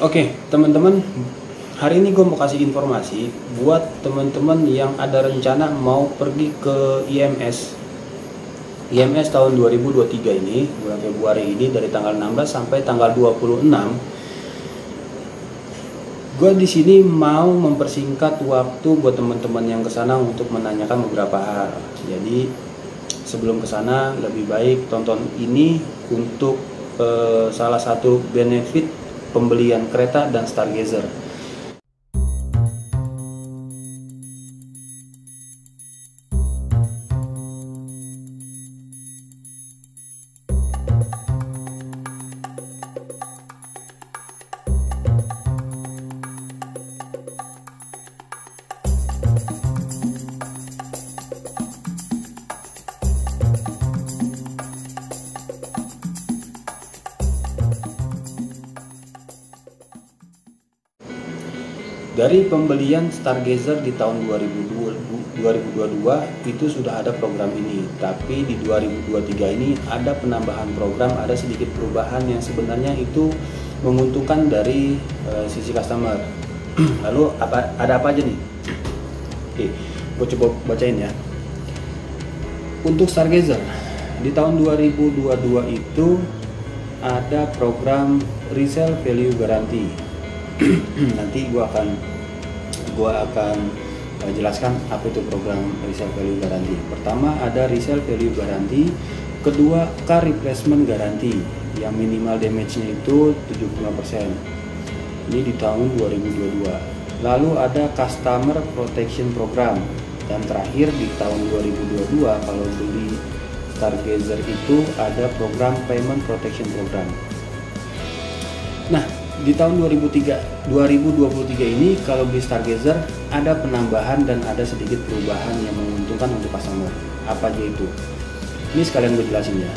Oke, teman-teman, hari ini gue mau kasih informasi buat teman-teman yang ada rencana mau pergi ke IMS. IMS tahun 2023 ini, bulan Februari ini dari tanggal 16 sampai tanggal 26. Gue di sini mau mempersingkat waktu buat teman-teman yang kesana untuk menanyakan beberapa hal. Jadi sebelum kesana lebih baik tonton ini untuk salah satu benefit pembelian kereta dan Stargazer. Dari pembelian Stargazer di tahun 2022 itu sudah ada program ini, tapi di 2023 ini ada penambahan program, ada sedikit perubahan yang sebenarnya itu menguntungkan dari sisi customer. Lalu ada apa aja nih? Oke, gue coba bacain ya. Untuk Stargazer di tahun 2022 itu ada program resale value guarantee. Nanti gue akan jelaskan apa itu program resale value guarantee. Pertama ada resale value guarantee, kedua car replacement guarantee yang minimal damage-nya itu 75%. Ini di tahun 2022. Lalu ada customer protection program, dan terakhir di tahun 2022 kalau beli Stargazer itu ada program payment protection program. Nah, di tahun 2023 ini kalau beli Stargazer ada penambahan dan ada sedikit perubahan yang menguntungkan untuk customer. Apa aja itu? Ini sekalian gue jelasin ya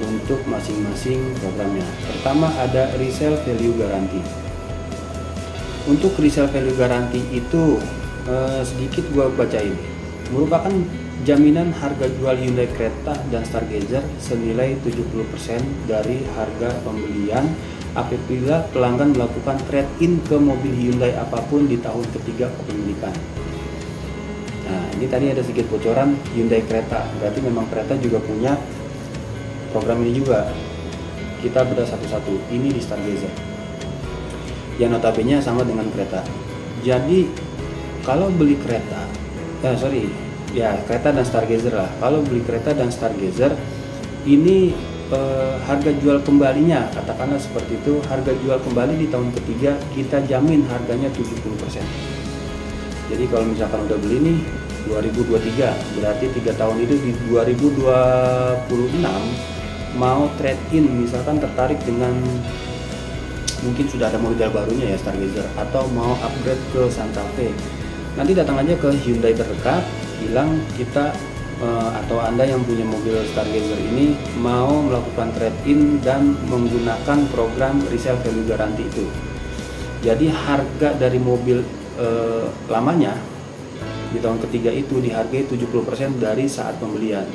untuk masing-masing programnya. Pertama ada resale value guarantee. Untuk resale value guarantee itu sedikit gue bacain. Merupakan jaminan harga jual Hyundai Creta dan Stargazer senilai 70% dari harga pembelian apabila pelanggan melakukan trade-in ke mobil Hyundai apapun di tahun ketiga kepemilikan. Nah, ini tadi ada sedikit bocoran Hyundai Creta, berarti memang Creta juga punya program ini juga. Kita bedah satu-satu. Ini di Stargazer, yang notabene sama dengan Creta. Jadi kalau beli Creta, Creta dan Stargazer lah. Kalau beli Creta dan Stargazer ini harga jual kembalinya, katakanlah seperti itu, harga jual kembali di tahun ketiga kita jamin harganya 70%. Jadi kalau misalkan udah beli nih 2023, berarti 3 tahun itu di 2026 mau trade in, misalkan tertarik dengan mungkin sudah ada model barunya ya Stargazer, atau mau upgrade ke Santa Fe, nanti datang aja ke Hyundai terdekat, bilang kita atau Anda yang punya mobil Stargazer ini mau melakukan trade-in dan menggunakan program resale value guarantee itu. Jadi harga dari mobil lamanya di tahun ketiga itu dihargai 70% dari saat pembelian.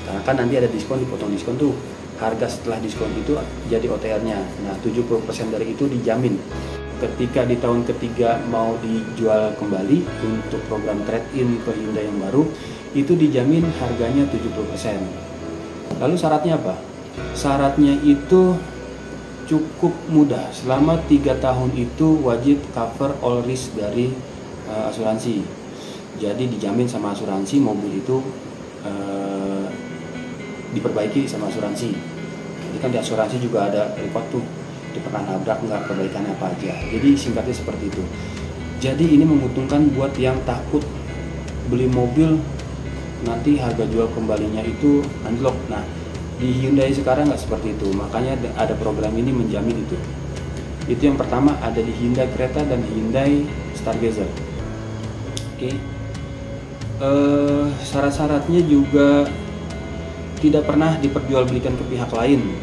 Karena kan nanti ada diskon, dipotong diskon tuh. Harga setelah diskon itu jadi OTR-nya. Nah, 70% dari itu dijamin. Ketika di tahun ketiga mau dijual kembali untuk program trade-in ke Hyundai yang baru, itu dijamin harganya 70%. Lalu syaratnya apa? Syaratnya itu cukup mudah. Selama 3 tahun itu wajib cover all risk dari asuransi. Jadi dijamin sama asuransi mobil itu diperbaiki sama asuransi. Jadi kan di asuransi juga ada report tuh, itu pernah nabrak nggak, perbaikannya apa aja. Jadi singkatnya seperti itu. Jadi ini menguntungkan buat yang takut beli mobil nanti harga jual kembalinya itu anjlok. Nah, di Hyundai sekarang nggak seperti itu, makanya ada program ini menjamin itu. Itu yang pertama, ada di Hyundai Creta dan Hyundai Stargazer. Oke. Syarat-syaratnya juga tidak pernah diperjualbelikan ke pihak lain,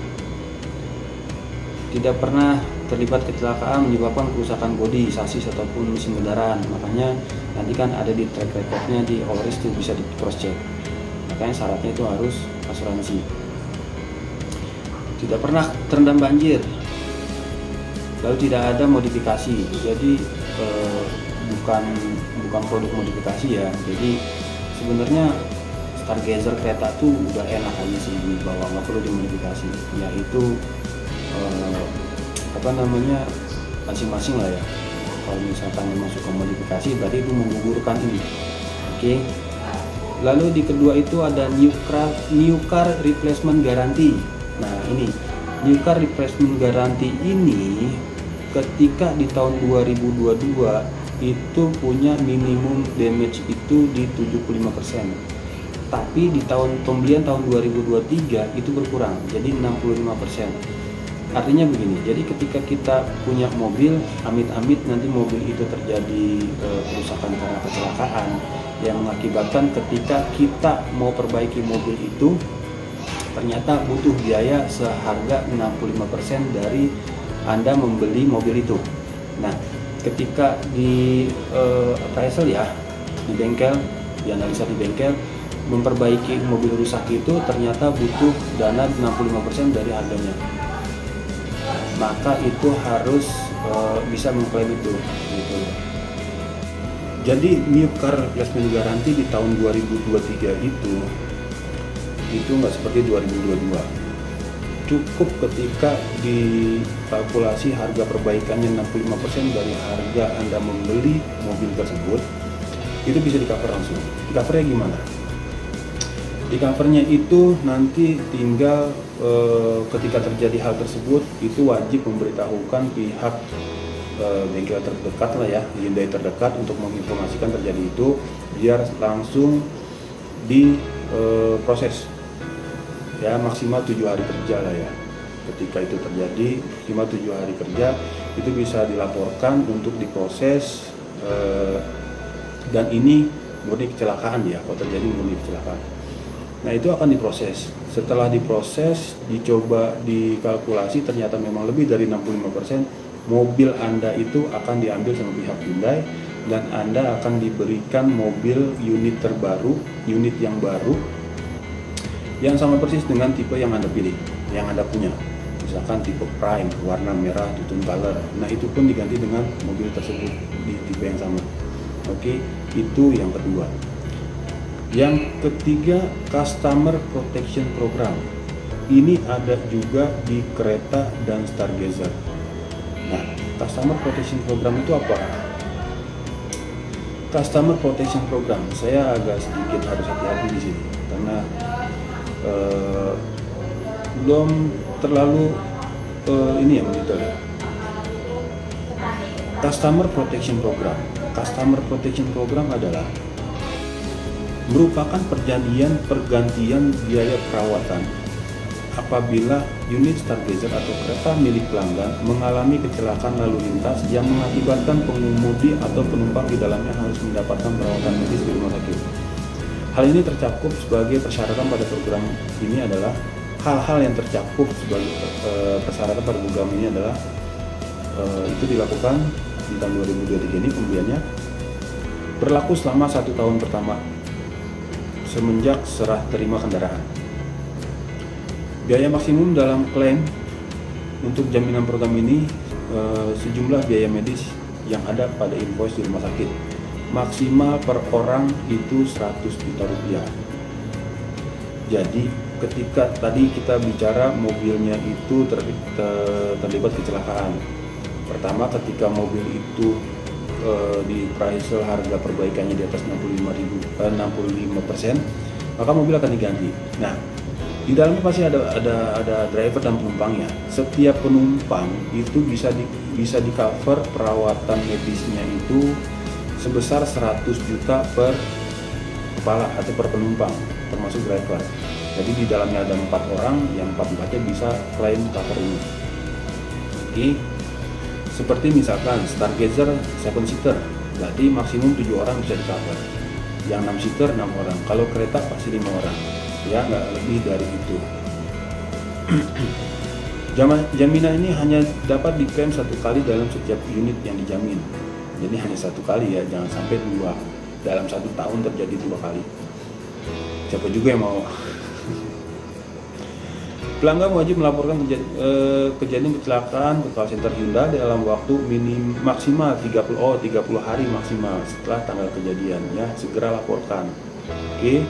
tidak pernah terlibat kecelakaan menyebabkan kerusakan bodi, sasis ataupun mesin kendaraan. Makanya nanti kan ada di track recordnya di all risk itu bisa di cross check. Makanya syaratnya itu harus asuransi. Tidak pernah terendam banjir. lalu tidak ada modifikasi. Jadi bukan produk modifikasi ya. Jadi sebenarnya Stargazer kereta tuh udah enak aja sih dibawa, nggak perlu dimodifikasi. Yaitu masing-masing lah ya. Kalau misalkan memang suka modifikasi, berarti itu menggugurkan ini. Oke. Lalu di kedua itu ada new car replacement guarantee. Nah ini new car replacement guarantee ini ketika di tahun 2022 itu punya minimum damage itu di 75%. Tapi di tahun pembelian tahun 2023 itu berkurang jadi 65%. Artinya begini, jadi ketika kita punya mobil, amit-amit nanti mobil itu terjadi kerusakan karena kecelakaan yang mengakibatkan ketika kita mau perbaiki mobil itu ternyata butuh biaya seharga 65% dari Anda membeli mobil itu. Nah, ketika di appraisal ya, di bengkel, dianalisa di bengkel, memperbaiki mobil rusak itu ternyata butuh dana 65% dari harganya. Maka itu harus bisa mengklaim itu gitu. Jadi new car replacement guarantee di tahun 2023 itu nggak seperti 2022. Cukup ketika dikalkulasi harga perbaikannya 65% dari harga Anda membeli mobil tersebut, itu bisa di cover langsung. Di covernya gimana? Di covernya itu nanti tinggal ketika terjadi hal tersebut itu wajib memberitahukan pihak bengkel terdekat lah ya, Hyundai terdekat untuk menginformasikan terjadi itu biar langsung diproses ya, maksimal 7 hari kerja lah ya. Ketika itu terjadi maksimal 7 hari kerja itu bisa dilaporkan untuk diproses, dan ini murni kecelakaan ya, kalau terjadi murni kecelakaan. Nah itu akan diproses. Setelah diproses, dicoba dikalkulasi ternyata memang lebih dari 65%, mobil Anda itu akan diambil sama pihak Hyundai dan Anda akan diberikan mobil unit terbaru, unit yang baru yang sama persis dengan tipe yang Anda pilih, yang Anda punya. Misalkan tipe Prime, warna merah, tutun color. Nah itu pun diganti dengan mobil tersebut di tipe yang sama. Oke, itu yang kedua. Yang ketiga, Customer Protection Program. Ini ada juga di kereta dan Stargazer. Nah, Customer Protection Program itu apa? Customer Protection Program, saya agak sedikit harus hati-hati di sini karena belum terlalu ini ya mendetail. Customer Protection Program. Customer Protection Program adalah merupakan pergantian biaya perawatan apabila unit Stargazer atau kereta milik pelanggan mengalami kecelakaan lalu lintas yang mengakibatkan pengemudi atau penumpang di dalamnya harus mendapatkan perawatan medis di rumah sakit. Hal ini tercakup sebagai persyaratan pada program ini adalah hal-hal yang tercakup sebagai persyaratan pada program ini adalah itu dilakukan di tahun 2023 ini pembeliannya berlaku selama 1 tahun pertama semenjak serah terima kendaraan. Biaya maksimum dalam klaim untuk jaminan program ini sejumlah biaya medis yang ada pada invoice di rumah sakit. Maksimal per orang itu 100 juta rupiah. Jadi ketika tadi kita bicara mobilnya itu terlibat kecelakaan. Pertama ketika mobil itu di appraisal harga perbaikannya di atas 65%, maka mobil akan diganti. Nah, di dalamnya pasti ada driver dan penumpangnya. Setiap penumpang itu bisa di cover perawatan medisnya itu sebesar 100 juta per kepala atau per penumpang, termasuk driver. Jadi di dalamnya ada 4 orang, yang 4-4-nya bisa klaim cover ini. Oke. Seperti misalkan Stargazer 7-seater, berarti maksimum 7 orang bisa di-cover. Yang 6-seater 6 orang. Kalau kereta pasti 5 orang. Ya, nggak lebih dari itu. Jaminan ini hanya dapat diklaim 1 kali dalam setiap unit yang dijamin. Jadi hanya 1 kali ya, jangan sampai 2. Dalam 1 tahun terjadi 2 kali. Siapa juga yang mau? Pelanggan wajib melaporkan kejadian kecelakaan ke call center Hyundai dalam waktu maksimal 30 hari maksimal setelah tanggal kejadian, ya. Segera laporkan. Oke.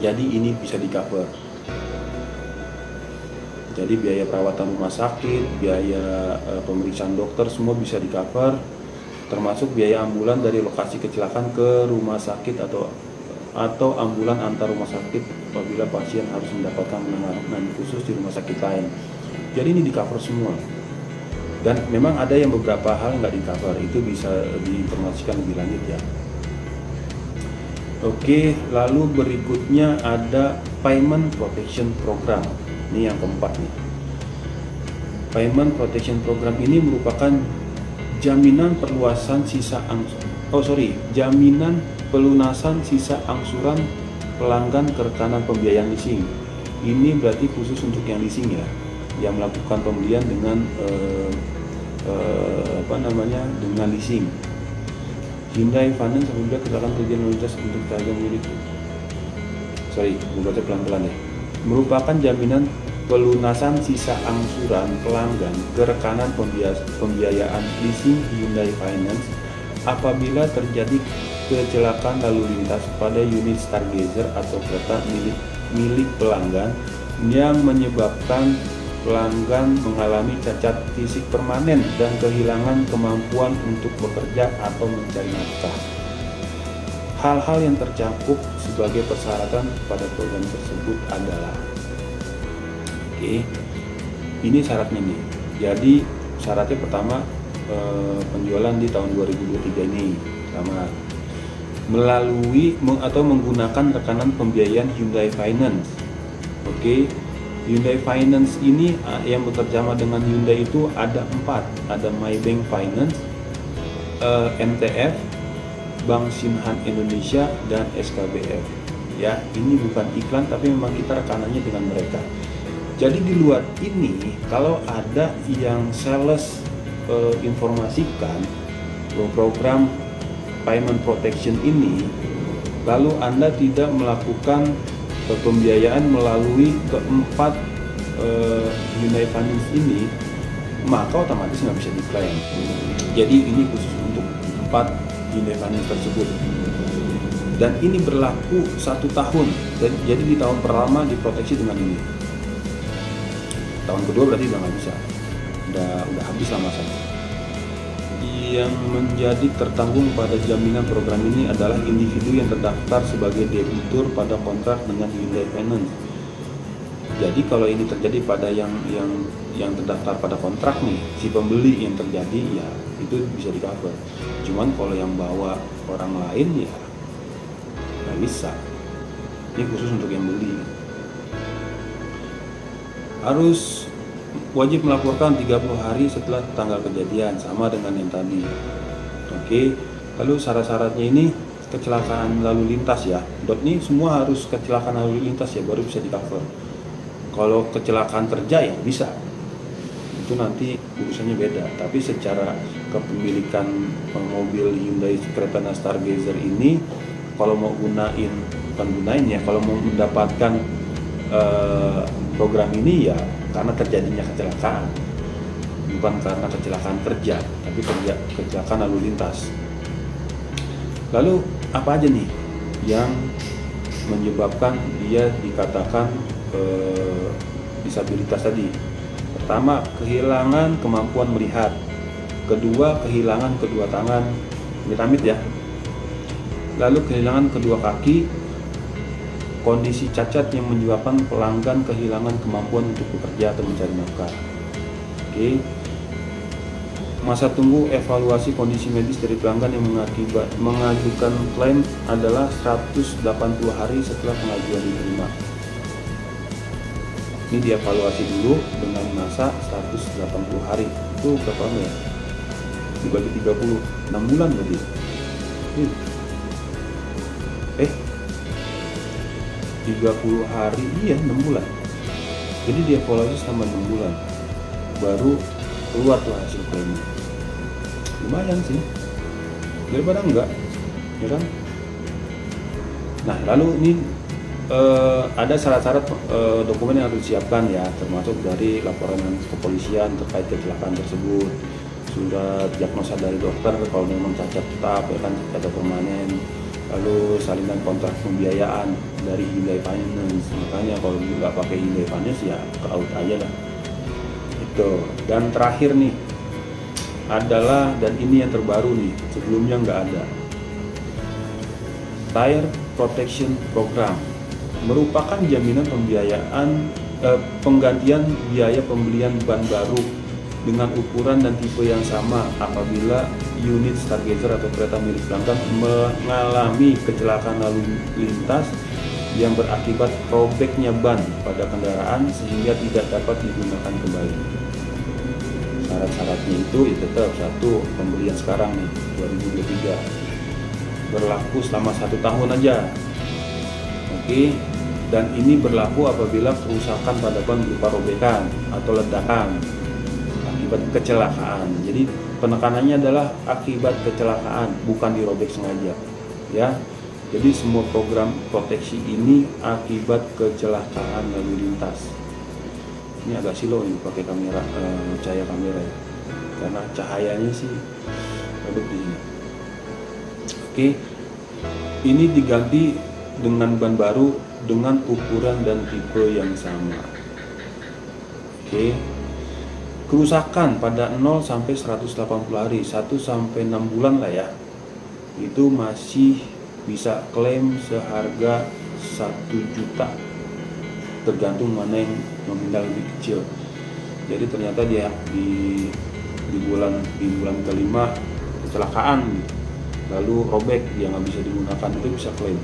Jadi ini bisa di cover. Jadi biaya perawatan rumah sakit, biaya pemeriksaan dokter semua bisa di cover, termasuk biaya ambulan dari lokasi kecelakaan ke rumah sakit atau ambulan antar rumah sakit apabila pasien harus mendapatkan penanganan khusus di rumah sakit lain. Jadi ini di cover semua. Dan memang ada yang beberapa hal nggak di cover, itu bisa diinformasikan lebih lanjut, ya. Oke, lalu berikutnya ada Payment Protection Program. Ini yang keempat nih. Payment Protection Program ini merupakan jaminan jaminan pelunasan sisa angsuran pelanggan ke rekanan pembiayaan leasing. Ini berarti khusus untuk yang leasing, ya, yang melakukan pembelian dengan dengan leasing. Hyundai Finance apabila kecelakaan terjadi lalu lintas untuk tenaga milik. Membaca pelan-pelan ya. Merupakan jaminan pelunasan sisa angsuran pelanggan ke rekanan pembiayaan leasing Hyundai Finance apabila terjadi kecelakaan lalu lintas pada unit Stargazer atau kereta milik pelanggan yang menyebabkan pelanggan mengalami cacat fisik permanen dan kehilangan kemampuan untuk bekerja atau mencari nafkah. Hal-hal yang tercakup sebagai persyaratan pada program tersebut adalah, ini syaratnya nih. Jadi syaratnya pertama, penjualan di tahun 2023 ini sama melalui atau menggunakan rekanan pembiayaan Hyundai Finance. Hyundai Finance ini yang bekerjasama dengan Hyundai itu ada 4, ada Maybank Finance, MTF, Bank Sinhan Indonesia, dan SKBF. Ya, ini bukan iklan tapi memang kita rekanannya dengan mereka. Jadi di luar ini kalau ada yang sales informasikan program payment protection ini, lalu Anda tidak melakukan pembiayaan melalui keempat Hyundai Finance ini, maka otomatis nggak bisa diklaim. Jadi ini khusus untuk 4 Hyundai Finance tersebut. Dan ini berlaku 1 tahun. Jadi di tahun pertama diproteksi dengan ini. Tahun kedua berarti udah nggak bisa. Udah habis lah masanya. Yang menjadi tertanggung pada jaminan program ini adalah individu yang terdaftar sebagai debitur pada kontrak dengan Hyundai Finance. Jadi kalau ini terjadi pada yang terdaftar pada kontrak nih, si pembeli yang terjadi, ya itu bisa di cover. Cuman kalau yang bawa orang lain, ya nggak bisa. Ini khusus untuk yang beli. Harus wajib melaporkan 30 hari setelah tanggal kejadian, sama dengan yang tadi. Lalu syarat-syaratnya ini kecelakaan lalu lintas, ya. Ini semua harus kecelakaan lalu lintas, ya, baru bisa di cover. Kalau kecelakaan kerja, ya bisa. Itu nanti urusannya beda. Tapi secara kepemilikan mobil Hyundai Creta Stargazer ini, kalau mau kalau mau mendapatkan program ini, ya karena terjadinya kecelakaan, bukan karena kecelakaan kerja, tapi kecelakaan lalu lintas. Lalu apa aja nih yang menyebabkan dia dikatakan disabilitas tadi? Pertama, kehilangan kemampuan melihat. Kedua, kehilangan kedua tangan, amit-amit ya. Lalu kehilangan kedua kaki. Kondisi cacat yang menyebabkan pelanggan kehilangan kemampuan untuk bekerja atau mencari nafkah. Masa tunggu evaluasi kondisi medis dari pelanggan yang mengajukan klaim adalah 180 hari setelah pengajuan diterima. Ini dievaluasi dulu dengan masa 180 hari. Itu berapa lama ya? Dibagi 30, 6 bulan berarti. 30 hari, iya 6 bulan. Jadi dievaluasi selama 6 bulan baru keluar tuh hasil klaimnya. Lumayan sih, daripada enggak, ya kan? Nah, lalu ini ada syarat-syarat dokumen yang harus disiapkan ya, termasuk dari laporan kepolisian terkait kecelakaan tersebut, surat diagnosa dari dokter kalau memang cacat tetap ya kan, cacat permanen, lalu salinan kontrak pembiayaan dari Hyundai Finance. Makanya kalau nggak pakai Hyundai Finance ya ke out aja lah itu. Dan terakhir nih adalah, dan ini yang terbaru nih, sebelumnya nggak ada, Tire Protection Program merupakan jaminan pembiayaan penggantian biaya pembelian ban baru dengan ukuran dan tipe yang sama apabila unit Stargazer atau kereta milik pelanggan mengalami kecelakaan lalu lintas yang berakibat robeknya ban pada kendaraan sehingga tidak dapat digunakan kembali. Syarat-syaratnya itu ya tetap satu, pembelian sekarang nih 2023 berlaku selama 1 tahun aja. Oke. Dan ini berlaku apabila kerusakan pada ban berupa robekan atau ledakan akibat kecelakaan. Jadi penekanannya adalah akibat kecelakaan, bukan dirobek sengaja ya. Jadi semua program proteksi ini akibat kecelakaan lalu lintas. Ini agak silau nih pakai kamera, cahaya kamera ya, karena cahayanya sih redup di sini. Oke, ini diganti dengan ban baru dengan ukuran dan tipe yang sama. Oke. Kerusakan pada 0 sampai 180 hari, 1 sampai 6 bulan lah ya. Itu masih bisa klaim seharga 1 juta. Tergantung mana yang nominal lebih kecil. Jadi ternyata dia di bulan kelima kecelakaan, lalu robek, dia nggak bisa digunakan, itu bisa klaim.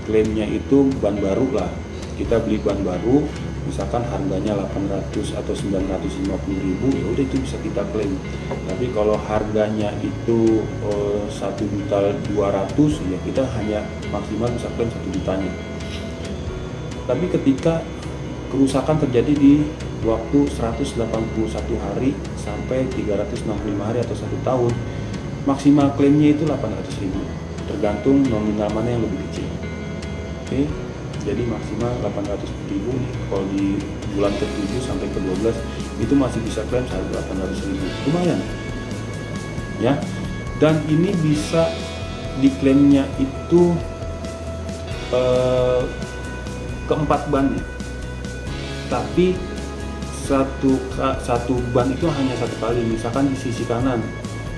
Klaimnya itu ban baru lah, kita beli ban baru misalkan harganya 800 atau 950 ribu, ya udah itu bisa kita klaim. Tapi kalau harganya itu 1.200.000 ya kita hanya maksimal bisa klaim 1 jutanya. Tapi ketika kerusakan terjadi di waktu 181 hari sampai 365 hari atau 1 tahun, maksimal klaimnya itu 800.000, tergantung nominal mana yang lebih kecil. Oke, jadi maksimal 800.000 nih. Kalau di bulan ke-7 sampai ke-12 itu masih bisa klaim 800.000, lumayan ya. Dan ini bisa diklaimnya itu keempat bannya, tapi satu ban itu hanya 1 kali. Misalkan di sisi kanan,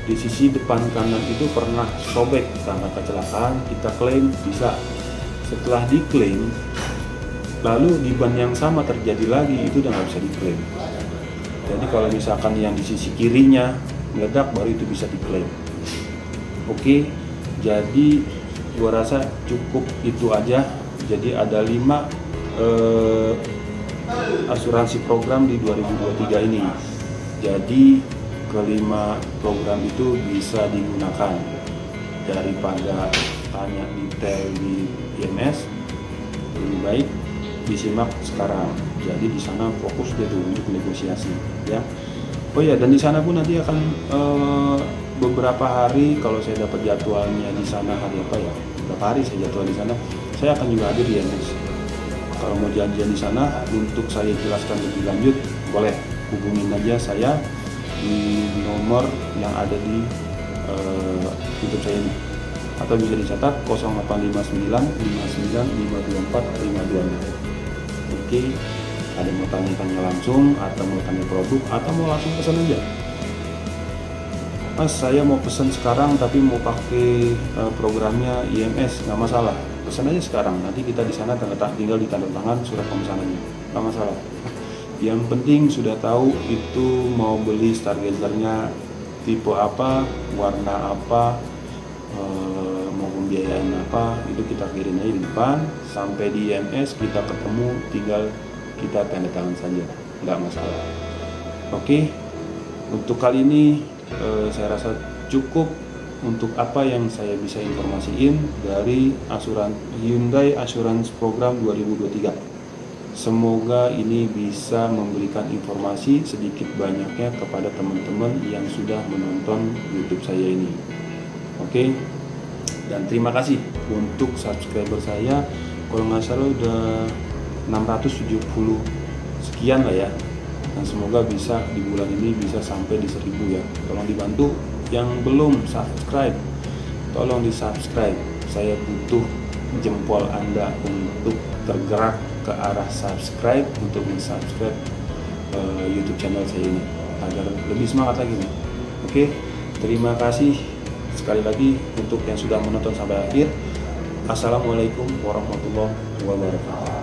di sisi depan kanan itu pernah sobek karena kecelakaan, kita klaim bisa. Setelah diklaim, lalu di ban yang sama terjadi lagi, itu udah nggak bisa diklaim. Jadi kalau misalkan yang di sisi kirinya meledak, baru itu bisa diklaim. Oke, jadi gua rasa cukup itu aja. Jadi ada 5 asuransi program di 2023 ini. Jadi kelima program itu bisa digunakan. Daripada tanya detail di IMS, lebih baik disimak sekarang. Jadi di sana fokus deh tuh untuk negosiasi ya. Oh ya, dan di sana pun nanti akan beberapa hari, kalau saya dapat jadwalnya di sana hari apa ya, beberapa hari saya jadwal di sana, saya akan juga hadir di IMS. Kalau mau janjian di sana untuk saya jelaskan lebih lanjut, boleh hubungin aja saya di nomor yang ada di YouTube saya ini, atau bisa dicatat 0859 59 524 526. Oke, ada mau tanya-tanya langsung atau mau tanya produk atau mau langsung pesan aja. Mas, saya mau pesan sekarang tapi mau pakai programnya IMS, nggak masalah, pesan aja sekarang. Nanti kita di sana tinggal ditanda tangan surat pemesanannya, nggak masalah. Yang penting sudah tahu itu mau beli Stargazernya tipe apa, warna apa, mau pembiayaan apa, itu kita kirim aja di depan. Sampai di IMS kita ketemu, tinggal kita tanda tangan saja, nggak masalah. Oke, untuk kali ini saya rasa cukup untuk apa yang saya bisa informasiin dari Hyundai Assurance Program 2023. Semoga ini bisa memberikan informasi sedikit banyaknya kepada teman-teman yang sudah menonton YouTube saya ini. Oke, dan terima kasih untuk subscriber saya kalau nggak salah udah 670 sekian lah ya. Dan semoga bisa di bulan ini bisa sampai di 1000 ya. Tolong dibantu. Yang belum subscribe, tolong di subscribe. Saya butuh jempol Anda untuk tergerak ke arah subscribe, untuk mensubscribe YouTube channel saya ini agar lebih semangat lagi nih. Oke, terima kasih sekali lagi untuk yang sudah menonton sampai akhir. Assalamualaikum warahmatullahi wabarakatuh.